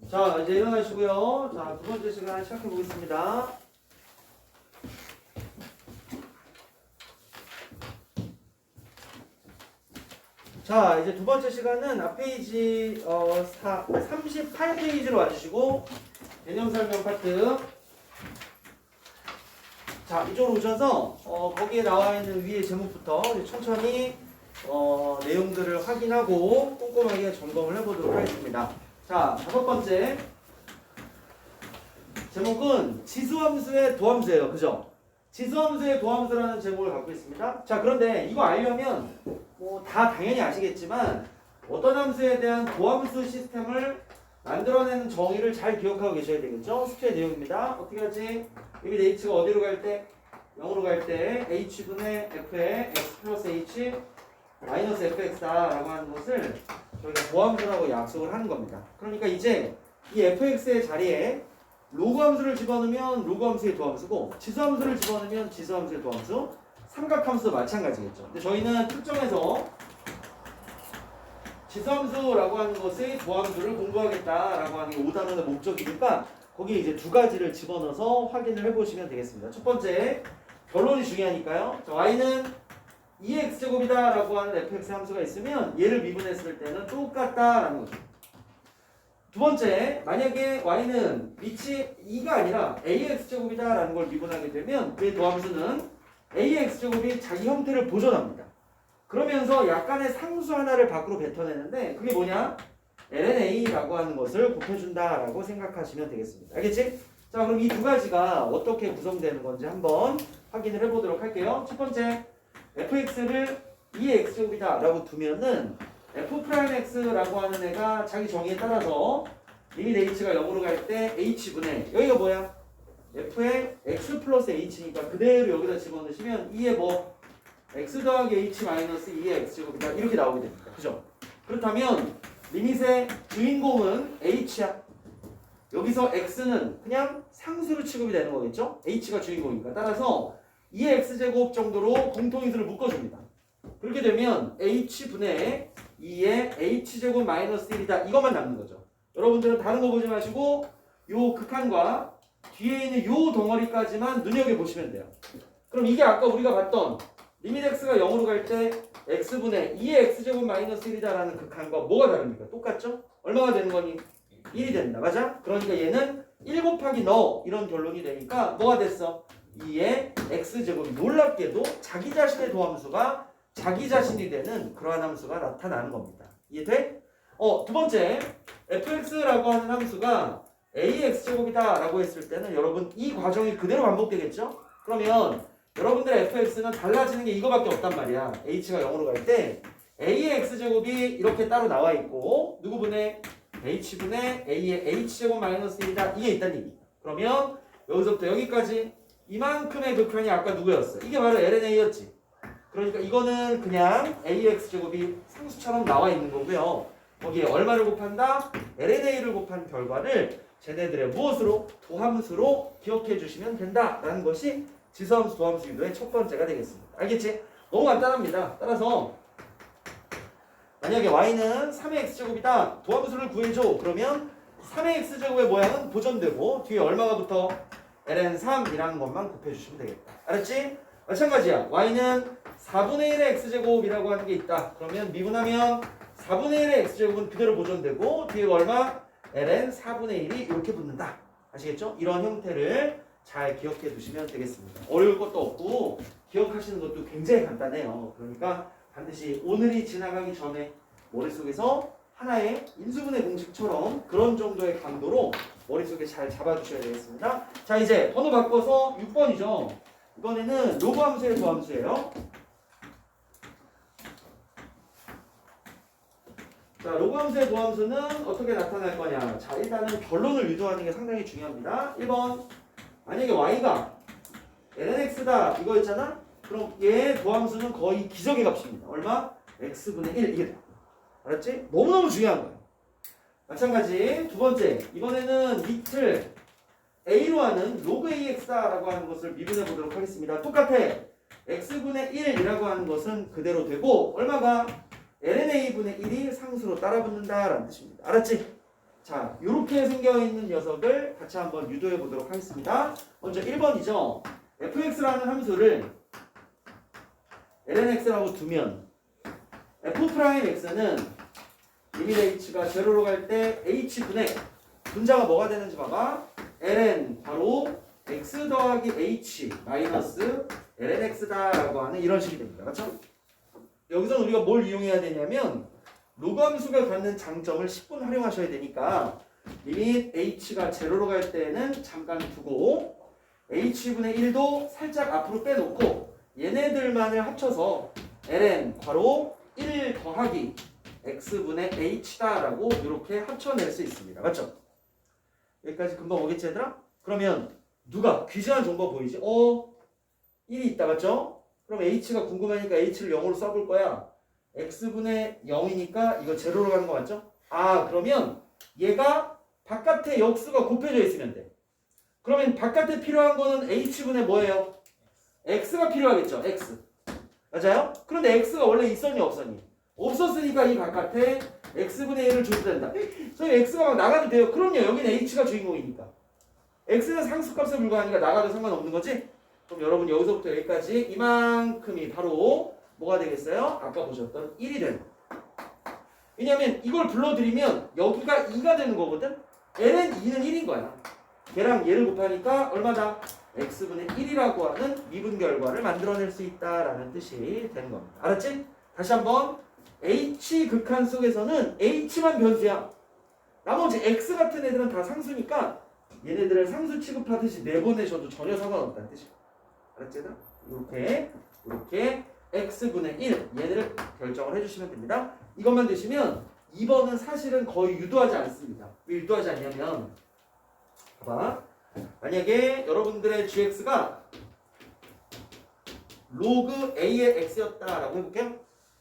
자, 이제 일어나시고요. 자, 두 번째 시간 시작해 보겠습니다. 자, 이제 두 번째 시간은 앞 페이지 38페이지로 와주시고 개념 설명 파트. 자, 이쪽으로 오셔서 거기에 나와 있는 위에 제목부터 이제 천천히 내용들을 확인하고 꼼꼼하게 점검을 해보도록 하겠습니다. 자, 다섯 번째 제목은 지수함수의 도함수예요. 그죠? 지수함수의 도함수라는 제목을 갖고 있습니다. 자, 그런데 이거 알려면 뭐 다 당연히 아시겠지만 어떤 함수에 대한 도함수 시스템을 만들어내는 정의를 잘 기억하고 계셔야 되겠죠? 숙제 내용입니다. 어떻게 하지? 여기 h가 어디로 갈 때? 0으로 갈 때 h분의 f의 x 플러스 h 마이너스 fx다라고 하는 것을 저희가 도함수라고 약속을 하는 겁니다. 그러니까 이제 이 fx의 자리에 로그 함수를 집어넣으면 로그 함수의 도함수고 지수함수를 집어넣으면 지수함수의 도함수, 삼각함수도 마찬가지겠죠. 근데 저희는 특정해서 지수함수라고 하는 것의 도함수를 공부하겠다라고 하는 게 5단원의 목적이니까 거기에 이제 두 가지를 집어넣어서 확인을 해보시면 되겠습니다. 첫 번째, 결론이 중요하니까요. 자, y는 2x제곱이다 라고 하는 fx 함수가 있으면 얘를 미분했을 때는 똑같다라는 거죠. 두 번째, 만약에 y는 위치 2가 아니라 ax제곱이다 라는 걸 미분하게 되면 그의 도함수는 ax제곱이 자기 형태를 보존합니다. 그러면서 약간의 상수 하나를 밖으로 뱉어내는데 그게 뭐냐? lna라고 하는 것을 곱해준다라고 생각하시면 되겠습니다. 알겠지? 자, 그럼 이 두 가지가 어떻게 구성되는 건지 한번 확인을 해보도록 할게요. 첫 번째, fx를 2x제곱이다 라고 두면은 f'x라고 하는 애가 자기 정의에 따라서 리밋 h가 0으로 갈 때 h분의 여기가 뭐야? f의 x 플러스 h니까 그대로 여기다 집어넣으시면 2의 뭐 x 더하기 h 마이너스 2의 x제곱이다 이렇게 나오게 됩니다. 그죠? 그렇다면 리밋의 주인공은 h야. 여기서 x는 그냥 상수로 취급이 되는 거겠죠? h가 주인공이니까. 따라서 2의 x제곱 정도로 공통인수를 묶어줍니다. 그렇게 되면 h분의 2의 h제곱 마이너스 1이다. 이것만 남는 거죠. 여러분들은 다른 거 보지 마시고 요 극한과 뒤에 있는 요 덩어리까지만 눈여겨보시면 돼요. 그럼 이게 아까 우리가 봤던 리밋 x가 0으로 갈 때 x분의 2의 x제곱 마이너스 1이다 라는 극한과 뭐가 다릅니까? 똑같죠? 얼마가 되는 거니? 1이 된다. 맞아? 그러니까 얘는 1 곱하기 너 이런 결론이 되니까 뭐가 됐어? 2의 x제곱이 놀랍게도 자기 자신의 도함수가 자기 자신이 되는 그러한 함수가 나타나는 겁니다. 이해돼? 두 번째, fx라고 하는 함수가 ax제곱이다 라고 했을 때는 여러분 이 과정이 그대로 반복되겠죠? 그러면 여러분들의 fx는 달라지는 게 이거밖에 없단 말이야. h가 0으로 갈 때 a의 x제곱이 이렇게 따로 나와 있고 누구분의 h분의 a의 h제곱 마이너스 1이다 이게 있다는 얘기. 그러면 여기서부터 여기까지 이만큼의 극한이 아까 누구였어? 이게 바로 lna였지. 그러니까 이거는 그냥 ax제곱이 상수처럼 나와 있는 거고요. 거기에 얼마를 곱한다? lna를 곱한 결과를 쟤네들의 무엇으로? 도함수로 기억해 주시면 된다라는 것이 지수함수 도함수 유도의 첫 번째가 되겠습니다. 알겠지? 너무 간단합니다. 따라서 만약에 y는 3의 x제곱이다. 도함수를 구해줘. 그러면 3의 x제곱의 모양은 보존되고 뒤에 얼마가 붙어? ln3이라는 것만 곱해주시면 되겠다. 알았지? 마찬가지야. y는 4분의 1의 x제곱이라고 하는 게 있다. 그러면 미분하면 4분의 1의 x제곱은 그대로 보존되고 뒤에가 얼마? ln 4분의 1이 이렇게 붙는다. 아시겠죠? 이런 형태를 잘 기억해 두시면 되겠습니다. 어려울 것도 없고 기억하시는 것도 굉장히 간단해요. 그러니까 반드시 오늘이 지나가기 전에 머릿속에서 하나의 인수분해 공식처럼 그런 정도의 강도로 머릿속에 잘 잡아주셔야 되겠습니다. 자, 이제 번호 바꿔서 6번이죠. 이번에는 로그 함수의 도함수예요. 자, 로그 함수의 도함수는 어떻게 나타날 거냐. 자, 일단은 결론을 유도하는 게 상당히 중요합니다. 1번, 만약에 y가 lnx다 이거 있잖아? 그럼 얘의 도함수는 거의 기적의 값입니다. 얼마? x분의 1 이게 돼. 알았지? 너무너무 중요한 거예요. 마찬가지 두 번째, 이번에는 밑을 a로 하는 로그 ax다라고 하는 것을 미분해 보도록 하겠습니다. 똑같아. x분의 1이라고 하는 것은 그대로 되고 얼마가 lna분의 1이 상수로 따라붙는다라는 뜻입니다. 알았지? 자, 이렇게 생겨있는 녀석을 같이 한번 유도해 보도록 하겠습니다. 먼저 1번이죠. fx라는 함수를 lnx라고 두면 f'x는 리밋 h가 제로로 갈 때 h분의 분자가 뭐가 되는지 봐봐. ln 바로 x 더하기 h 마이너스 lnx다 라고 하는 이런 식이 됩니다. 그렇죠? 여기서 우리가 뭘 이용해야 되냐면 로그 함수가 갖는 장점을 10분 활용하셔야 되니까 리밋 h가 제로로 갈 때는 잠깐 두고 h분의 1도 살짝 앞으로 빼놓고 얘네들만을 합쳐서 ln 괄호 1 더하기 x분의 h다 라고 이렇게 합쳐낼 수 있습니다. 맞죠? 여기까지 금방 오겠지 얘들아? 그러면 누가 귀중한 정보 보이지? 1이 있다 맞죠? 그럼 h가 궁금하니까 h를 0으로 써볼 거야. x분의 0이니까 이거 제로로 가는 거 맞죠? 아 그러면 얘가 바깥에 역수가 곱해져 있으면 돼. 그러면 바깥에 필요한 거는 h분의 뭐예요? x가 필요하겠죠? x 맞아요? 그런데 x가 원래 있었니 없었니? 없었으니까 이 바깥에 x분의 1을 줘도 된다. 저희 x가 막 나가도 돼요. 그럼요. 여기는 h가 주인공이니까. x는 상수값에 불과하니까 나가도 상관없는 거지? 그럼 여러분 여기서부터 여기까지 이만큼이 바로 뭐가 되겠어요? 아까 보셨던 1이 되는 거예요. 왜냐면 이걸 불러들이면 여기가 2가 되는 거거든? ln 2는 1인 거야. 걔랑 얘를 곱하니까 얼마다? x분의 1이라고 하는 미분 결과를 만들어낼 수 있다라는 뜻이 되는 겁니다. 알았지? 다시 한번 h 극한 속에서는 h만 변수야. 나머지 x 같은 애들은 다 상수니까 얘네들을 상수 취급하듯이 내보내셔도 전혀 상관없다는 뜻이야. 알았지? 이렇게 x분의 1 얘네를 결정을 해주시면 됩니다. 이것만 되시면 2번은 사실은 거의 유도하지 않습니다. 왜 유도하지 않냐면 봐봐. 만약에 여러분들의 gx가 로그 a의 x였다라고 해볼게요.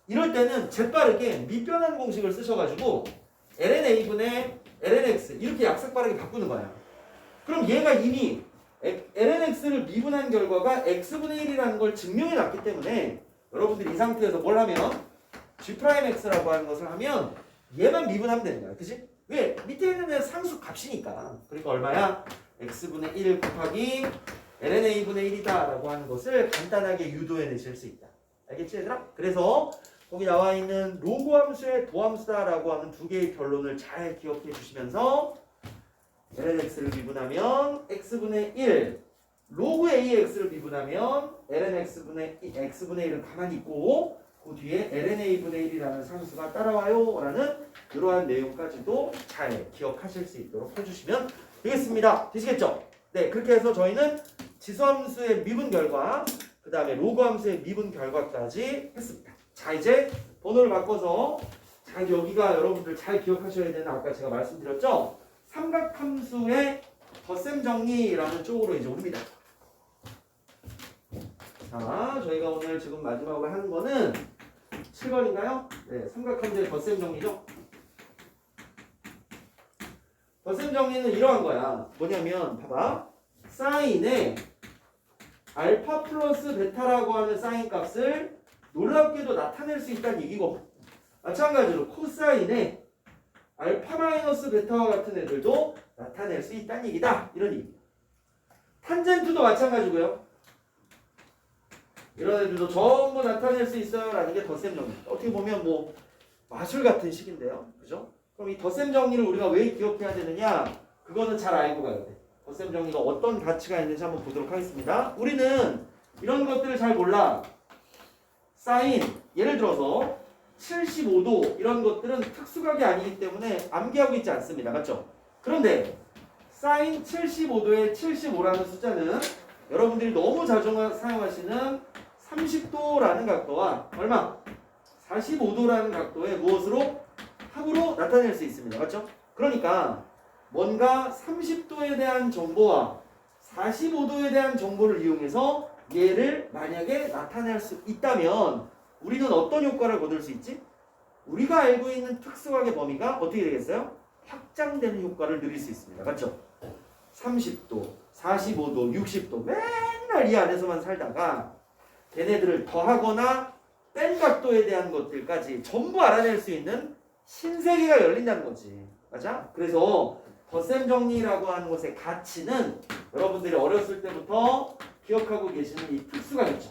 이럴 때는 재빠르게 밑변환 공식을 쓰셔가지고 lna분의 lnx 이렇게 약삭빠르게 바꾸는 거야. 그럼 얘가 이미 lnx를 미분한 결과가 x분의 1이라는 걸 증명해 놨기 때문에 여러분들이 이 상태에서 뭘 하면 g'x라고 하는 것을 하면 얘만 미분하면 되는 거야. 그치? 왜? 밑에 있는 애는 상수 값이니까. 그러니까 얼마야? x분의 1 곱하기 lna분의 1이다 라고 하는 것을 간단하게 유도해 내실 수 있다. 알겠지 얘들아? 그래서 거기 나와 있는 로그 함수의 도함수다 라고 하는 두 개의 결론을 잘 기억해 주시면서 lnx를 미분하면 x분의 1 로그 a의 x를 미분하면 lnx분의 x분의 1은 가만히 있고 그 뒤에 lna분의 1이라는 상수가 따라와요 라는 이러한 내용까지도 잘 기억하실 수 있도록 해주시면 되겠습니다. 되시겠죠? 네, 그렇게 해서 저희는 지수함수의 미분 결과 그 다음에 로그 함수의 미분 결과까지 했습니다. 자, 이제 번호를 바꿔서 자, 여기가 여러분들 잘 기억하셔야 되는 아까 제가 말씀드렸죠? 삼각함수의 덧셈 정리라는 쪽으로 이제 옵니다. 자, 저희가 오늘 지금 마지막으로 하는 거는 7번인가요? 네, 삼각함수의 덧셈 정리죠. 덧셈 정리는 이러한 거야. 뭐냐면 봐봐. 사인에 알파 플러스 베타라고 하는 사인 값을 놀랍게도 나타낼 수 있다는 얘기고 마찬가지로 코사인에 알파 마이너스 베타와 같은 애들도 나타낼 수 있다는 얘기다. 이런 얘기입니다. 탄젠트도 마찬가지고요. 이런 애들도 전부 나타낼 수 있어요 라는 게 덧셈 정리입니다. 어떻게 보면 뭐 마술 같은 식인데요. 그죠? 그럼 이 덧셈 정리를 우리가 왜 기억해야 되느냐? 그거는 잘 알고 가야 돼. 덧셈 정리가 어떤 가치가 있는지 한번 보도록 하겠습니다. 우리는 이런 것들을 잘 몰라. 사인, 예를 들어서 75도 이런 것들은 특수각이 아니기 때문에 암기하고 있지 않습니다. 맞죠? 그런데 사인 75도의 75라는 숫자는 여러분들이 너무 자주 사용하시는 30도라는 각도와 얼마? 45도라는 각도의 무엇으로? 합으로 나타낼 수 있습니다. 맞죠? 그러니까 뭔가 30도에 대한 정보와 45도에 대한 정보를 이용해서 얘를 만약에 나타낼 수 있다면 우리는 어떤 효과를 거둘 수 있지? 우리가 알고 있는 특수각의 범위가 어떻게 되겠어요? 확장되는 효과를 누릴 수 있습니다. 맞죠? 30도, 45도, 60도 맨날 이 안에서만 살다가 걔네들을 더하거나 뺀 각도에 대한 것들까지 전부 알아낼 수 있는 신세계가 열린다는 거지. 맞아? 그래서 덧셈 정리라고 하는 것의 가치는 여러분들이 어렸을 때부터 기억하고 계시는 이 특수각이죠.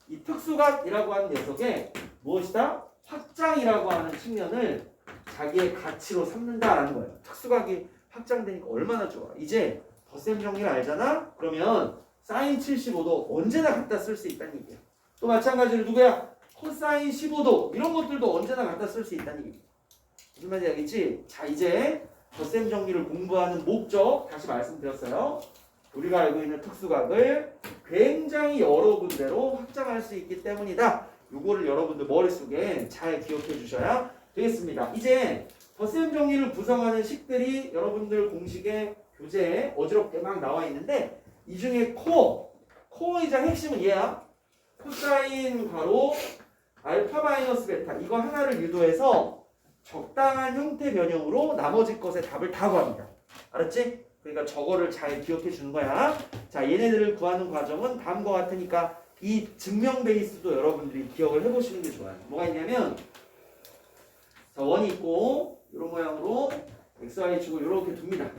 이 특수각이라고 하는 녀석의 무엇이다? 확장이라고 하는 측면을 자기의 가치로 삼는다라는 거예요. 특수각이 확장되니까 얼마나 좋아. 이제 덧셈 정리를 알잖아? 그러면 사인 75도 언제나 갖다 쓸 수 있다는 얘기야. 또 마찬가지로 누구야? 코사인 15도 이런 것들도 언제나 갖다 쓸 수 있다는 얘기야. 무슨 말인지 알겠지? 자, 이제 덧셈 정리를 공부하는 목적 다시 말씀드렸어요. 우리가 알고 있는 특수각을 굉장히 여러 군데로 확장할 수 있기 때문이다. 요거를 여러분들 머릿속에 잘 기억해 주셔야 되겠습니다. 이제 덧셈 정리를 구성하는 식들이 여러분들 공식에 교재에 어지럽게 막 나와 있는데 이 중에 코어이자 핵심은 얘야. 코사인 괄호 알파 마이너스 베타 이거 하나를 유도해서 적당한 형태 변형으로 나머지 것의 답을 다 구합니다. 알았지? 그러니까 저거를 잘 기억해 주는 거야. 자, 얘네들을 구하는 과정은 다음과 같으니까 이 증명 베이스도 여러분들이 기억을 해보시는 게 좋아요. 뭐가 있냐면 자, 원이 있고 이런 모양으로 xy축을 이렇게 둡니다.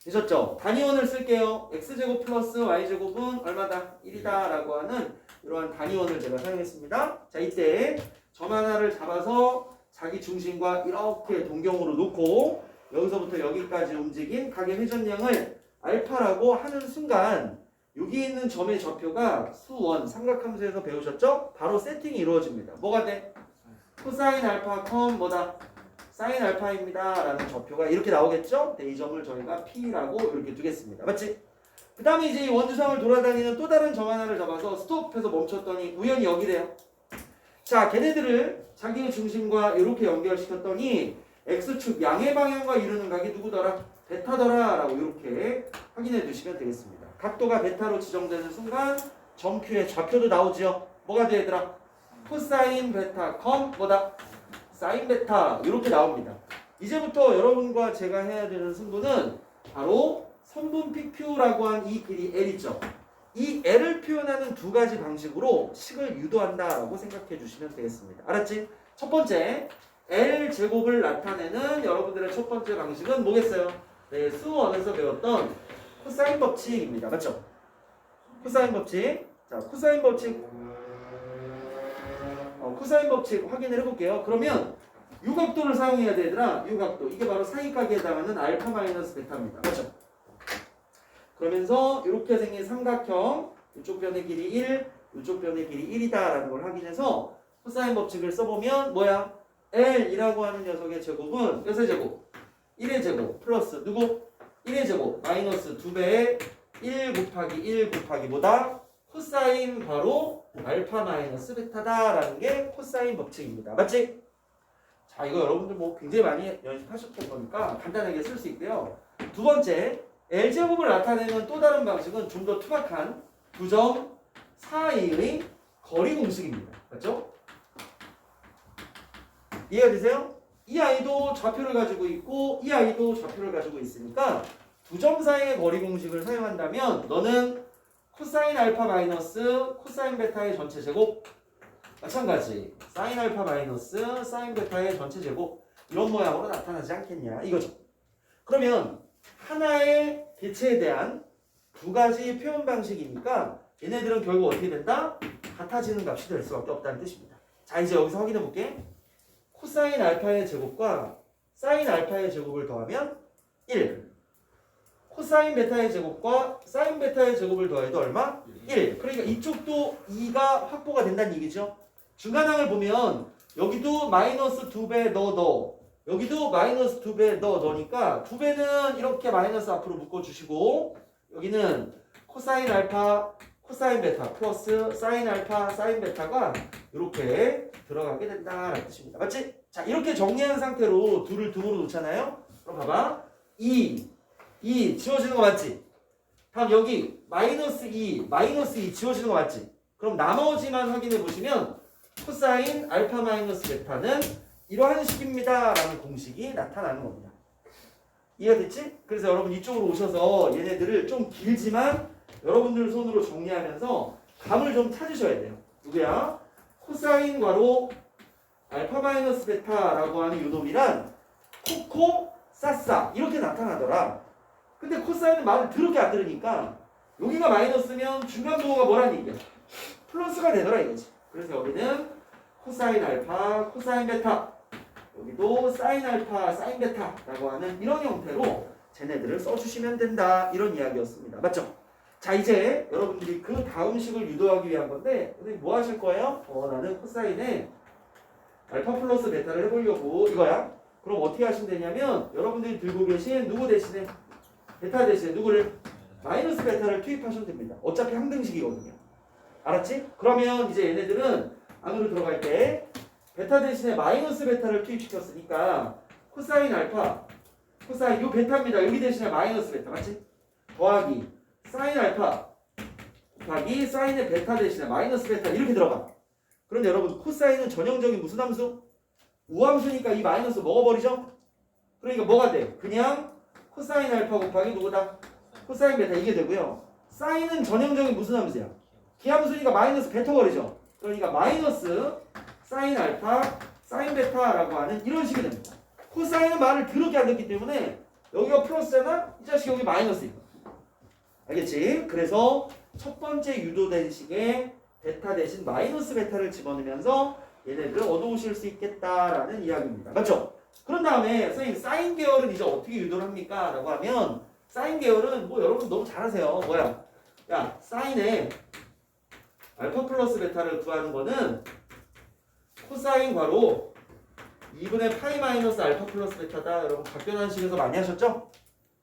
되셨죠? 단위원을 쓸게요. x제곱 플러스 y제곱은 얼마다? 1이다 라고 하는 이러한 단위원을 제가 사용했습니다. 자, 이때 점 하나를 잡아서 자기 중심과 이렇게 동경으로 놓고 여기서부터 여기까지 움직인 각의 회전량을 알파라고 하는 순간 여기 있는 점의 좌표가 수원 삼각함수에서 배우셨죠? 바로 세팅이 이루어집니다. 뭐가 돼? 코사인 알파 컴 뭐다? 사인 알파입니다 라는 좌표가 이렇게 나오겠죠? 네, 이 점을 저희가 P라고 이렇게 두겠습니다. 맞지? 그 다음에 이제 이 원주상을 돌아다니는 또 다른 점 하나를 잡아서 스톱해서 멈췄더니 우연히 여기래요. 자, 걔네들을 자기의 중심과 이렇게 연결시켰더니 X축 양의 방향과 이루는 각이 누구더라? 베타더라 라고 이렇게 확인해 두시면 되겠습니다. 각도가 베타로 지정되는 순간 점Q의 좌표도 나오지요. 뭐가 돼 얘들아? 코사인 베타 컴 뭐다? 사인 베타 이렇게 나옵니다. 이제부터 여러분과 제가 해야 되는 승부는 바로 선분 PQ라고 한 이 길이 L 있죠. 이 L을 표현하는 두 가지 방식으로 식을 유도한다라고 생각해 주시면 되겠습니다. 알았지? 첫 번째 L 제곱을 나타내는 여러분들의 첫 번째 방식은 뭐겠어요? 네, 수원에서 배웠던 코사인 법칙입니다. 맞죠? 코사인 법칙. 자, 코사인 법칙 코사인 법칙 확인을 해볼게요. 그러면 유각도를 사용해야 되더라. 유각도. 이게 바로 사이각에 해당하는 알파 마이너스 베타입니다. 맞죠? 그러면서 이렇게 생긴 삼각형 이쪽 변의 길이 1, 이쪽 변의 길이 1이다 라는 걸 확인해서 코사인 법칙을 써보면 뭐야? L이라고 하는 녀석의 제곱은 몇의 제곱? 1의 제곱 플러스 누구? 1의 제곱 마이너스 2배의 1 곱하기 1 곱하기 뭐다? 코사인 바로 알파 마이너스 베타다라는 게 코사인 법칙입니다. 맞지? 자, 이거 여러분들 뭐 굉장히 많이 연습하셨던 거니까 간단하게 쓸 수 있고요. 두 번째, L제곱을 나타내는 또 다른 방식은 좀 더 투박한 9점 사이의 거리 공식입니다. 맞죠? 이해가 되세요? 이 아이도 좌표를 가지고 있고 이 아이도 좌표를 가지고 있으니까 두 점 사이의 거리 공식을 사용한다면 너는 코사인 알파 마이너스 코사인 베타의 전체 제곱 마찬가지 사인 알파 마이너스 사인 베타의 전체 제곱 이런 모양으로 나타나지 않겠냐 이거죠. 그러면 하나의 개체에 대한 두 가지 표현 방식이니까 얘네들은 결국 어떻게 된다? 같아지는 값이 될 수밖에 없다는 뜻입니다. 자, 이제 여기서 확인해 볼게. 코사인 알파의 제곱과 사인 알파의 제곱을 더하면 1. 코사인 베타의 제곱과 사인 베타의 제곱을 더해도 얼마? 1. 그러니까 이쪽도 2가 확보가 된다는 얘기죠. 중간항을 보면 여기도 마이너스 2배 넣어 여기도 마이너스 2배 넣으니까 2배는 이렇게 마이너스 앞으로 묶어주시고 여기는 코사인 알파 코사인 베타 플러스 사인 알파 사인 베타가 이렇게 들어가게 된다라는 뜻입니다. 맞지? 자, 이렇게 정리한 상태로 둘을 등으로 놓잖아요. 그럼 봐봐. 2 지워지는 거 맞지? 다음 여기 마이너스 2 지워지는 거 맞지? 그럼 나머지만 확인해 보시면 코사인 알파 마이너스 베타는 이러한 식입니다 라는 공식이 나타나는 겁니다. 이해가 됐지? 그래서 여러분 이쪽으로 오셔서 얘네들을 좀 길지만 여러분들 손으로 정리하면서 감을 좀 찾으셔야 돼요. 누구야? 코사인 괄호 알파 마이너스 베타라고 하는 요놈이란 코코 싸싸 이렇게 나타나더라. 근데 코사인은 말을 더럽게 안 들으니까 여기가 마이너스면 중간부호가 뭐란 얘기야? 플러스가 되더라 이거지. 그래서 여기는 코사인 알파, 코사인 베타, 여기도 사인 알파, 사인 베타라고 하는 이런 형태로 쟤네들을 써주시면 된다 이런 이야기였습니다. 맞죠? 자 이제 여러분들이 그 다음 식을 유도하기 위한 건데 선생님 뭐 하실 거예요? 나는 코사인에 알파 플러스 베타를 해보려고 이거야. 그럼 어떻게 하시면 되냐면 여러분들이 들고 계신 누구 대신에 베타 대신에 누구를 마이너스 베타를 투입하시면 됩니다. 어차피 항등식이거든요. 알았지? 그러면 이제 얘네들은 안으로 들어갈 때 베타 대신에 마이너스 베타를 투입시켰으니까 코사인 알파 코사인 요 베타입니다. 여기 대신에 마이너스 베타 맞지? 더하기 사인 알파 곱하기 사인의 베타 대신에 마이너스 베타 이렇게 들어가. 그런데 여러분 코사인은 전형적인 무슨 함수? 우함수니까 이 마이너스 먹어버리죠? 그러니까 뭐가 돼? 그냥 코사인 알파 곱하기 누구다? 코사인 베타 이게 되고요. 사인은 전형적인 무슨 함수야? 기함수니까 마이너스 뱉어버리죠. 그러니까 마이너스 사인 알파 사인 베타라고 하는 이런 식이 됩니다. 코사인은 말을 더럽게 안 듣기 때문에 여기가 플러스잖아? 이 자식 여기 마이너스야. 알겠지? 그래서 첫 번째 유도된 식에 베타 대신 마이너스 베타를 집어넣으면서 얘네들을 얻어오실 수 있겠다라는 이야기입니다. 맞죠? 그런 다음에 선생님 사인 계열은 이제 어떻게 유도를 합니까? 라고 하면 사인 계열은 뭐 여러분 너무 잘하세요. 뭐야? 야 사인에 알파 플러스 베타를 구하는 거는 코사인 괄호 2분의 파이 마이너스 알파 플러스 베타다. 여러분 각변환식에서 많이 하셨죠?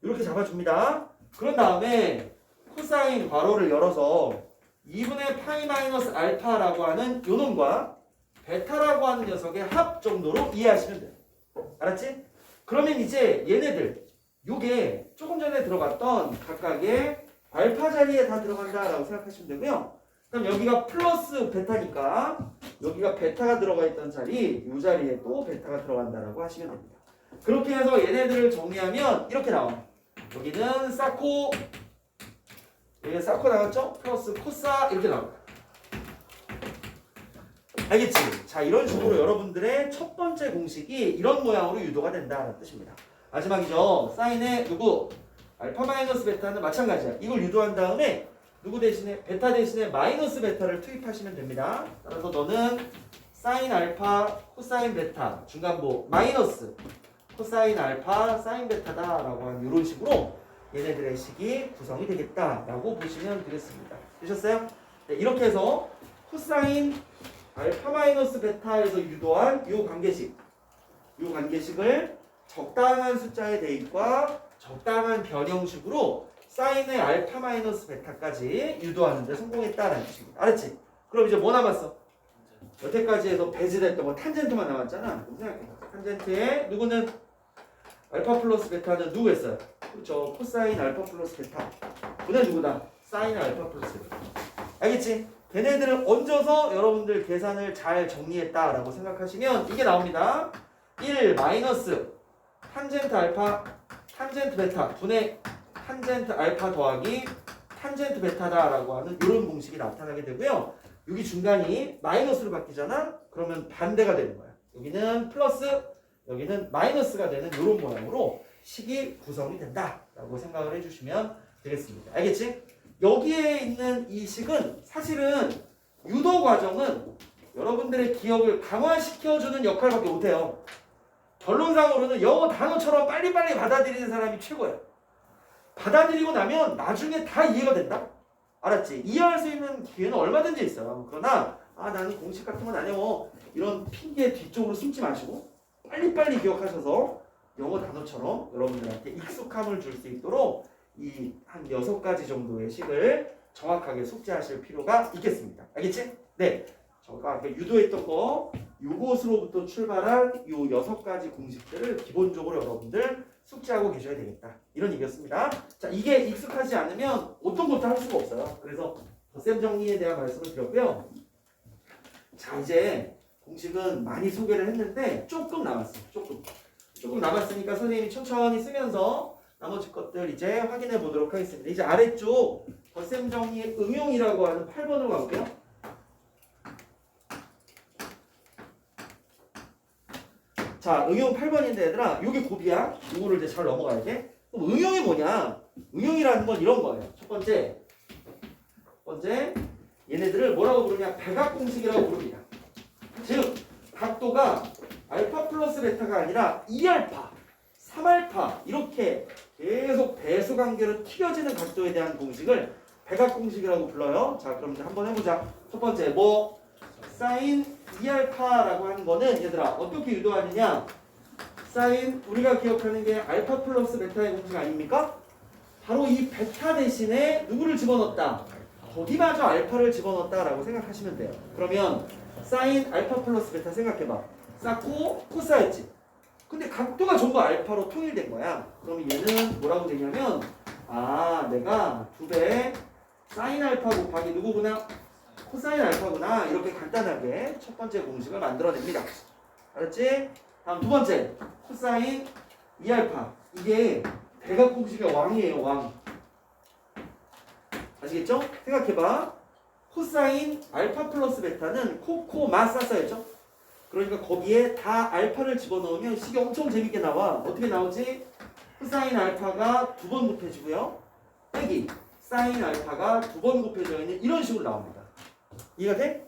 이렇게 잡아줍니다. 그런 다음에 코사인 괄호를 열어서 2분의 파이 마이너스 알파라고 하는 요놈과 베타라고 하는 녀석의 합 정도로 이해하시면 돼요. 알았지? 그러면 이제 얘네들 요게 조금 전에 들어갔던 각각의 알파 자리에 다 들어간다라고 생각하시면 되고요. 그럼 여기가 플러스 베타니까 여기가 베타가 들어가 있던 자리 이 자리에 또 베타가 들어간다라고 하시면 됩니다. 그렇게 해서 얘네들을 정리하면 이렇게 나와. 여기는 사코 여기가 사코 나왔죠? 플러스 코사 이렇게 나옵니다. 알겠지? 자 이런 식으로 여러분들의 첫 번째 공식이 이런 모양으로 유도가 된다는 뜻입니다. 마지막이죠. 사인의 누구? 알파 마이너스 베타는 마찬가지야. 이걸 유도한 다음에 누구 대신에 베타 대신에 마이너스 베타를 투입하시면 됩니다. 따라서 너는 사인 알파 코사인 베타 중간부 마이너스 코사인 알파 사인 베타다라고 하는 이런 식으로 얘네들의 식이 구성이 되겠다라고 보시면 되겠습니다. 되셨어요? 네, 이렇게 해서 코사인 알파 마이너스 베타에서 유도한 이 관계식을 적당한 숫자의 대입과 적당한 변형식으로 사인의 알파 마이너스 베타까지 유도하는 데 성공했다라는 뜻입니다. 알았지? 그럼 이제 뭐 남았어? 여태까지 해서 배제됐던 거 탄젠트만 남았잖아. 생각해. 탄젠트에 누구는 알파 플러스 베타는 누구 했어요? 그렇죠. 코사인 알파 플러스 베타. 그는 누구다? 사인 알파 플러스 베타. 알겠지? 걔네들을 얹어서 여러분들 계산을 잘 정리했다라고 생각하시면 이게 나옵니다. 1 마이너스 탄젠트 알파 탄젠트 베타 분의 탄젠트 알파 더하기 탄젠트 베타다라고 하는 이런 공식이 나타나게 되고요. 여기 중간이 마이너스로 바뀌잖아? 그러면 반대가 되는 거야. 여기는 플러스, 여기는 마이너스가 되는 이런 모양으로 식이 구성이 된다라고 생각을 해주시면 되겠습니다. 알겠지? 여기에 있는 이 식은 사실은 유도 과정은 여러분들의 기억을 강화시켜주는 역할밖에 못해요. 결론상으로는 영어 단어처럼 빨리빨리 받아들이는 사람이 최고예요. 받아들이고 나면 나중에 다 이해가 된다? 알았지? 이해할 수 있는 기회는 얼마든지 있어요. 그러나 나는 공식 같은 건 안 해요. 이런 핑계 뒤쪽으로 숨지 마시고 빨리빨리 기억하셔서 영어 단어처럼 여러분들한테 익숙함을 줄 수 있도록 이 한 6가지 정도의 식을 정확하게 숙지하실 필요가 있겠습니다. 알겠지? 네. 저가 아까 유도했던 거 요것으로부터 출발한 요 6가지 공식들을 기본적으로 여러분들 숙지하고 계셔야 되겠다. 이런 얘기였습니다. 자, 이게 익숙하지 않으면 어떤 것도 할 수가 없어요. 그래서 덧셈 정리에 대한 말씀을 드렸고요. 자, 이제 공식은 많이 소개를 했는데 조금 남았어요. 조금 남았으니까 선생님이 천천히 쓰면서 나머지 것들 이제 확인해 보도록 하겠습니다. 이제 아래쪽 덧셈 정리의 응용이라고 하는 8번으로 가볼게요. 자, 응용 8번인데 얘들아, 요게 곱이야. 요거를 이제 잘 넘어가야 돼. 그럼 응용이 뭐냐? 응용이라는 건 이런 거예요. 첫 번째, 얘네들을 뭐라고 부르냐? 백악공식이라고 부릅니다. 즉, 각도가 알파 플러스 베타가 아니라 2알파, 3알파 이렇게 계속 배수관계로 튀겨지는 각도에 대한 공식을 백악공식이라고 불러요. 자, 그럼 이제 한번 해보자. 첫 번째, 뭐 사인 2알파라고 하는 거는 얘들아 어떻게 유도하느냐? 사인 우리가 기억하는 게 알파 플러스 베타의 공식 아닙니까? 바로 이 베타 대신에 누구를 집어넣었다? 거기마저 알파를 집어넣었다라고 생각하시면 돼요. 그러면 사인 알파 플러스 베타 생각해봐. 쌓고 코사였지. 근데 각도가 전부 알파로 통일된 거야. 그럼 얘는 뭐라고 되냐면 내가 2배 사인 알파 곱하기 누구구나? 코사인 알파구나. 이렇게 간단하게 첫 번째 공식을 만들어냅니다. 알았지? 다음 두 번째 코사인 2알파. 이게 대각 공식의 왕이에요. 왕. 아시겠죠? 생각해봐. 코사인 알파 플러스 베타는 코마사사였죠? 그러니까 거기에 다 알파를 집어넣으면 식이 엄청 재밌게 나와. 어떻게 나오지? 코사인 알파가 2번 곱해지고요. 빼기 사인 알파가 2번 곱해져 있는 이런 식으로 나옵니다. 이해가 돼?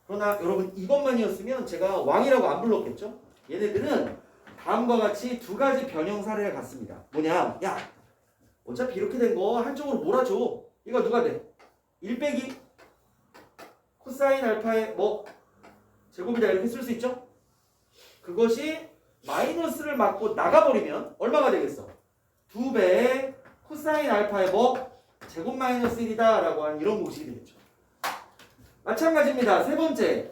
그러나 여러분 이것만이었으면 제가 왕이라고 안 불렀겠죠? 얘네들은 다음과 같이 두 가지 변형 사례를 갖습니다. 뭐냐? 야, 어차피 이렇게 된 거 한쪽으로 몰아줘. 이거 누가 돼? 1 빼기 코사인 알파의 뭐 제곱이다 이렇게 쓸 수 있죠? 그것이 마이너스를 맞고 나가버리면 얼마가 되겠어? 2배의 코사인 알파의 뭐 제곱 마이너스 1이다 라고 하는 이런 공식이 되겠죠. 마찬가지입니다. 세 번째,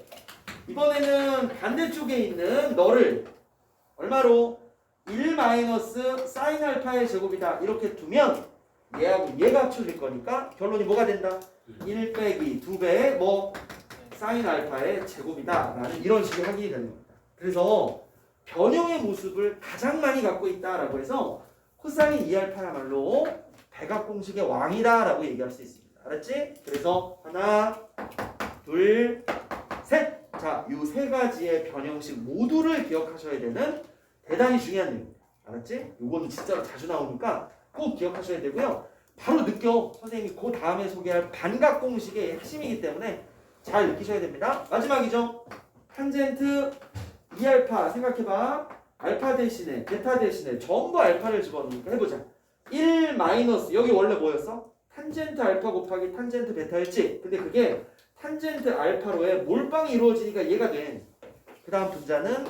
이번에는 반대쪽에 있는 너를 얼마로? 1 마이너스 사인 알파의 제곱이다 이렇게 두면 얘하고 얘가 합쳐질 거니까 결론이 뭐가 된다? 1 빼기 2배의 뭐 사인 알파의 제곱이다 라는 이런 식의 확인이 되는 겁니다. 그래서 변형의 모습을 가장 많이 갖고 있다라고 해서 코사인 2알파야말로 백악공식의 왕이다 라고 얘기할 수 있습니다. 알았지? 그래서 하나 둘 셋! 자, 이 세 가지의 변형식 모두를 기억하셔야 되는 대단히 중요한 내용입니다. 알았지? 요거는 진짜로 자주 나오니까 꼭 기억하셔야 되고요. 바로 느껴. 선생님이 그 다음에 소개할 반각공식의 핵심이기 때문에 잘 느끼셔야 됩니다. 마지막이죠. 탄젠트 2알파 생각해봐. 알파 대신에 베타 대신에 전부 알파를 집어넣으니까 해보자. 1 마이너스 여기 원래 뭐였어? 탄젠트 알파 곱하기 탄젠트 베타였지? 근데 그게 탄젠트 알파로의 몰빵이 이루어지니까 얘가 돼. 그 다음 분자는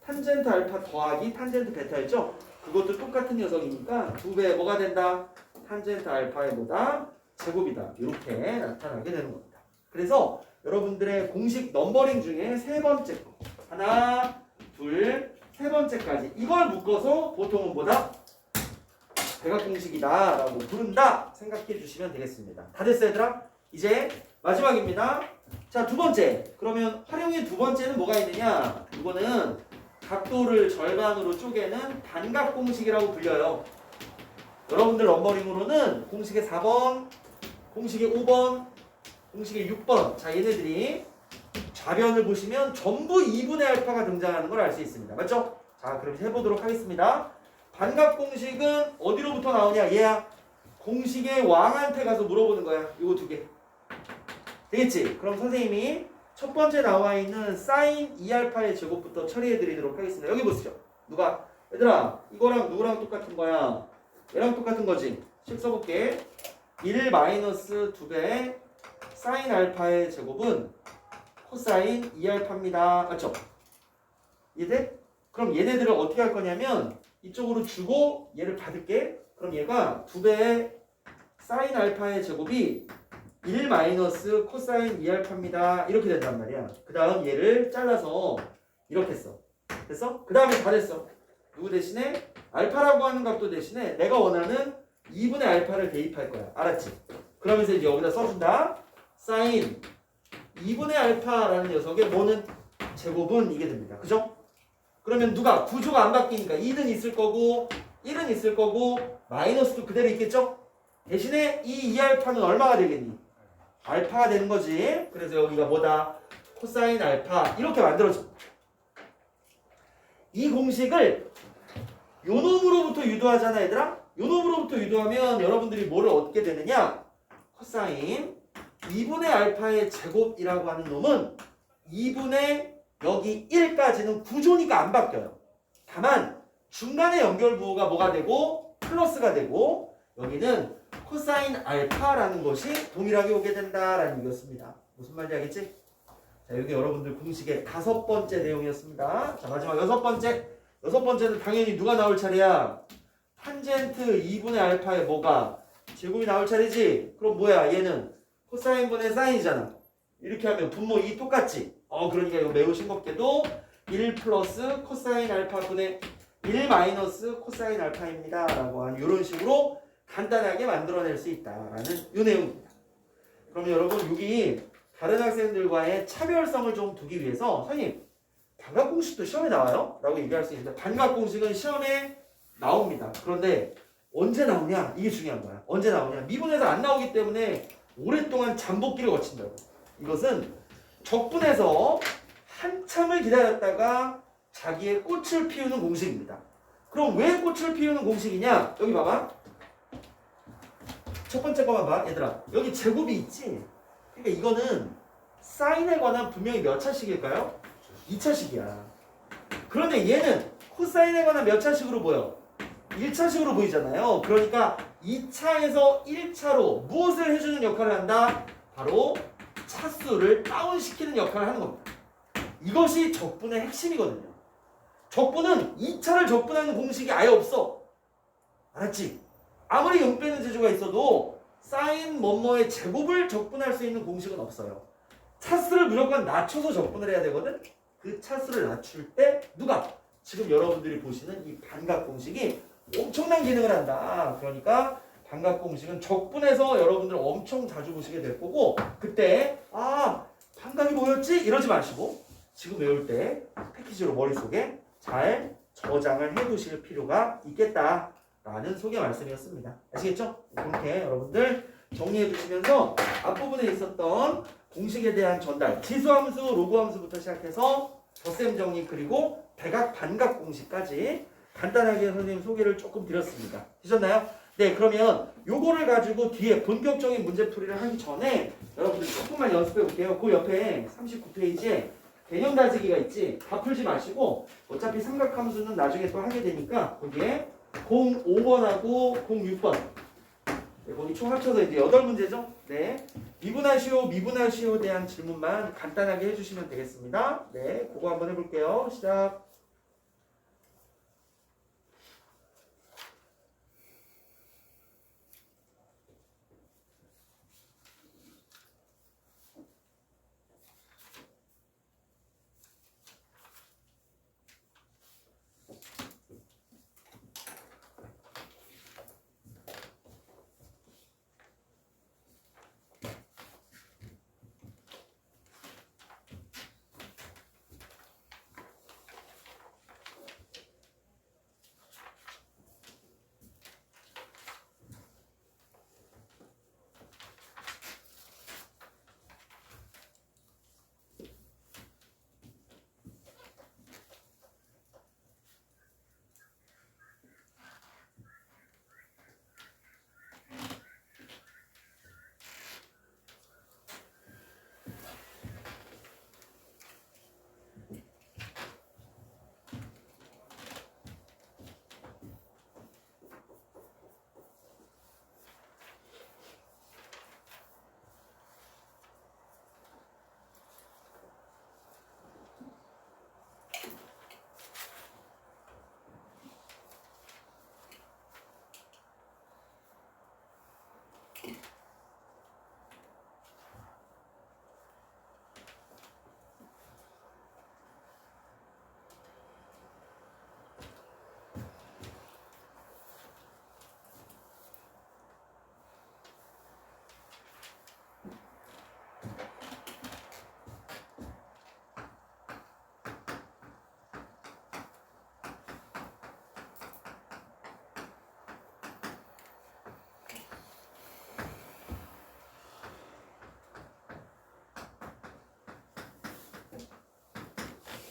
탄젠트 알파 더하기 탄젠트 베타였죠? 그것도 똑같은 녀석이니까 2배 뭐가 된다? 탄젠트 알파의 뭐다? 제곱이다. 이렇게 나타나게 되는 겁니다. 그래서 여러분들의 공식 넘버링 중에 세 번째 거 하나, 둘, 세 번째까지 이걸 묶어서 보통은 뭐다? 백악공식이다 라고 부른다 생각해 주시면 되겠습니다. 다 됐어 얘들아? 이제 마지막입니다. 자, 두 번째. 그러면 활용의 두 번째는 뭐가 있느냐? 이거는 각도를 절반으로 쪼개는 반각공식이라고 불려요. 여러분들 넘버링으로는 공식의 4번, 공식의 5번, 공식의 6번. 자, 얘네들이 좌변을 보시면 전부 2분의 알파가 등장하는 걸 알 수 있습니다. 맞죠? 자, 그럼 해보도록 하겠습니다. 반각공식은 어디로부터 나오냐? 얘야. 공식의 왕한테 가서 물어보는 거야. 이거 두 개. 되겠지? 그럼 선생님이 첫 번째 나와 있는 사인 2알파의 제곱부터 처리해 드리도록 하겠습니다. 여기 보시죠. 누가? 얘들아, 이거랑 누구랑 똑같은 거야? 얘랑 똑같은 거지? 식 써볼게. 1 마이너스 2배 사인 알파의 제곱은 코사인 2알파입니다. 맞죠? 이해돼? 그럼 얘네들을 어떻게 할 거냐면 이쪽으로 주고 얘를 받을게. 그럼 얘가 2배의 사인 알파의 제곱이 1 마이너스 코사인 2알파입니다. 이렇게 된단 말이야. 그 다음 얘를 잘라서 이렇게 써. 됐어? 그 다음에 다 됐어. 누구 대신에? 알파라고 하는 값도 대신에 내가 원하는 2분의 알파를 대입할 거야. 알았지? 그러면서 이제 여기다 써준다. 사인 2분의 알파라는 녀석의 뭐는? 제곱은 이게 됩니다. 그죠? 그러면 누가? 구조가 안 바뀌니까 2는 있을 거고 1은 있을 거고 마이너스도 그대로 있겠죠? 대신에 이 2알파는 얼마가 되겠니? 알파가 되는 거지. 그래서 여기가 뭐다? 코사인 알파 이렇게 만들어져. 이 공식을 요 놈으로부터 유도하잖아 얘들아. 요 놈으로부터 유도하면 여러분들이 뭐를 얻게 되느냐? 코사인 2분의 알파의 제곱이라고 하는 놈은 2분의 여기 1까지는 구조니까 안 바뀌어요. 다만 중간에 연결부호가 뭐가 되고 플러스가 되고 여기는 코사인 알파라는 것이 동일하게 오게 된다라는 얘기였습니다. 무슨 말인지 알겠지? 자, 여기 여러분들 공식의 5번째 내용이었습니다. 자, 마지막 6번째. 6번째는 당연히 누가 나올 차례야? 탄젠트 2분의 알파의 뭐가? 제곱이 나올 차례지? 그럼 뭐야? 얘는 코사인 분의 사인이잖아. 이렇게 하면 분모 2 똑같지? 그러니까 이거 매우 싱겁게도 1 플러스 코사인 알파 분의 1 마이너스 코사인 알파입니다. 라고 하는 이런 식으로 간단하게 만들어낼 수 있다라는 이 내용입니다. 그러면 여러분 여기 다른 학생들과의 차별성을 좀 두기 위해서 선생님 반각공식도 시험에 나와요? 라고 얘기할 수 있는데 반각공식은 시험에 나옵니다. 그런데 언제 나오냐? 이게 중요한 거야. 언제 나오냐? 미분에서 안 나오기 때문에 오랫동안 잠복기를 거친다고. 이것은 적분에서 한참을 기다렸다가 자기의 꽃을 피우는 공식입니다. 그럼 왜 꽃을 피우는 공식이냐? 여기 봐봐. 첫 번째 거만 봐. 얘들아 여기 제곱이 있지? 그러니까 이거는 사인에 관한 분명히 몇 차식일까요? 2차식이야. 그런데 얘는 코사인에 관한 몇 차식으로 보여? 1차식으로 보이잖아요. 그러니까 2차에서 1차로 무엇을 해주는 역할을 한다? 바로 차수를 다운시키는 역할을 하는 겁니다. 이것이 적분의 핵심이거든요. 적분은 2차를 적분하는 공식이 아예 없어. 알았지? 아무리 0 빼는 재주가 있어도 사인 뭐뭐의 제곱을 적분할 수 있는 공식은 없어요. 차수를 무조건 낮춰서 적분을 해야 되거든. 그 차수를 낮출 때 누가? 지금 여러분들이 보시는 이 반각 공식이 엄청난 기능을 한다. 그러니까 반각 공식은 적분해서 여러분들 엄청 자주 보시게 될 거고 그때 반각이 뭐였지? 이러지 마시고 지금 외울 때 패키지로 머릿속에 잘 저장을 해두실 필요가 있겠다라는 소개 말씀이었습니다. 아시겠죠? 그렇게 여러분들 정리해 두시면서 앞부분에 있었던 공식에 대한 전달, 지수함수, 로그함수부터 시작해서 덧셈 정리 그리고 대각 반각 공식까지 간단하게 선생님 소개를 조금 드렸습니다. 되셨나요? 네, 그러면 요거를 가지고 뒤에 본격적인 문제풀이를 하기 전에 여러분들 조금만 연습해 볼게요. 그 옆에 39페이지에 개념 다지기가 있지. 다 풀지 마시고 어차피 삼각함수는 나중에 또 하게 되니까 거기에 05번하고 06번 거기 총 합쳐서 이제 8문제죠. 네, 미분하시오에 대한 질문만 간단하게 해주시면 되겠습니다. 네, 그거 한번 해볼게요. 시작.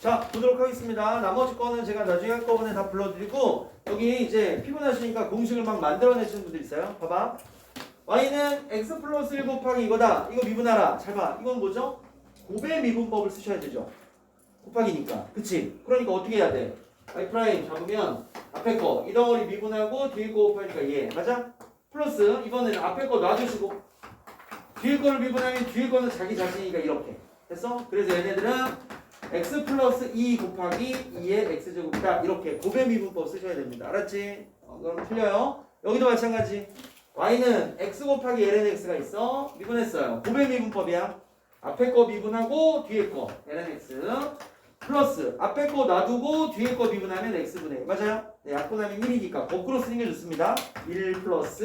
자, 보도록 하겠습니다. 나머지 거는 제가 나중에 한꺼번에 다 불러드리고 여기 이제 피곤하시니까 공식을 막 만들어내시는 분들 있어요. 봐봐. y는 x 플러스 1 곱하기 이거다. 이거 미분하라. 잘 봐. 이건 뭐죠? 곱의 미분법을 쓰셔야 되죠. 곱하기니까. 그치? 그러니까 어떻게 해야 돼? y 프라임 잡으면 앞에 거 이 덩어리 미분하고 뒤에 거 곱하니까 얘. 맞아? 플러스 이번에는 앞에 거 놔주시고 뒤에 거를 미분하면 뒤에 거는 자기 자신이니까 이렇게. 됐어? 그래서 얘네들은 x 플러스 2 곱하기 2의 x제곱이다. 이렇게 곱의 미분법 쓰셔야 됩니다. 알았지? 그럼 틀려요. 여기도 마찬가지. y는 x 곱하기 lnx가 있어. 미분했어요. 곱의 미분법이야. 앞에 거 미분하고 뒤에 거 lnx 플러스 앞에 거 놔두고 뒤에 거 미분하면 x분의 1. 맞아요? 네, 약분하면 1이니까 거꾸로 쓰는 게 좋습니다. 1 플러스